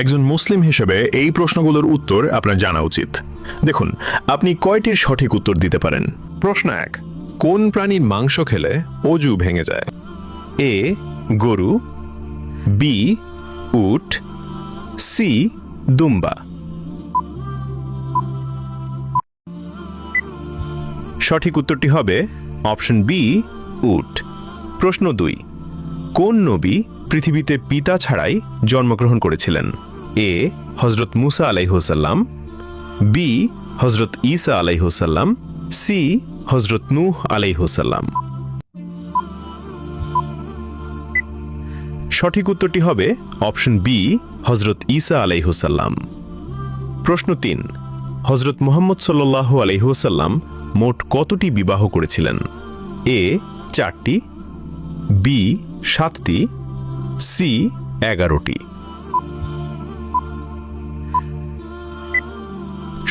একজন মুসলিম হিসেবে এই প্রশ্নগুলোর উত্তর আপনার জানা উচিত। দেখুন, আপনি কয়টির সঠিক উত্তর দিতে পারেন? প্রশ্ন 1, কোন প্রাণীর মাংস খেলে অজু ভেঙে যায়? এ গরু, বি উট, সি দুম্বা। সঠিক উত্তরটি হবে অপশন বি উট। প্রশ্ন 2, কোন নবী পৃথিবীতে পিতা ছাড়াই জন্মগ্রহণ করেছিলেন? এ হযরত মুসা আলাইহিসসালাম, বি হযরত ঈসা আলাইহিসসালাম, সি হযরত নূহ আলাইহিসসালাম। সঠিক উত্তরটি হবে অপশন বি হযরত ঈসা আলাইহিসসালাম। প্রশ্ন 3, হযরত মুহাম্মদ সাল্লাল্লাহু আলাইহি ওয়াসাল্লাম মোট কতটি বিবাহ করেছিলেন? এ 4টি, বি 7টি, সি 11টি।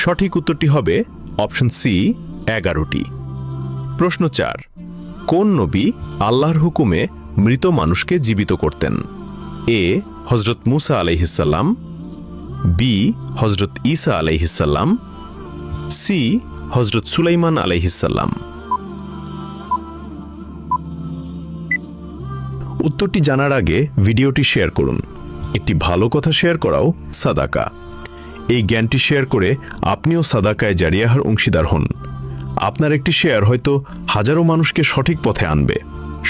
সঠিক উত্তরটি হবে অপশন সি 11টি। প্রশ্ন 4, কোন নবী আল্লাহর হুকুমে মৃত মানুষকে জীবিত করতেন? এ হযরত মুসা আলাইহিসসালাম, বি হযরত ঈসা আলাইহিসসালাম, সি হযরত সুলাইমান আলাইহিসসালাম। উত্তরটি জানার আগে ভিডিওটি শেয়ার করুন। একটি ভালো কথা শেয়ার করাও সাদাকা। এই জ্ঞানটি শেয়ার করে আপনিও সাদাকায়ে জারিয়াহর অংশীদার হন। আপনার একটি শেয়ার হয়তো হাজারো মানুষকে সঠিক পথে আনবে।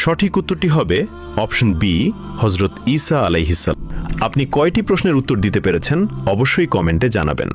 সঠিক উত্তরটি হবে অপশন বি হযরত ঈসা আলাইহিসসালাম। আপনি কয়টি প্রশ্নের উত্তর দিতে পেরেছেন অবশ্যই কমেন্টে জানাবেন।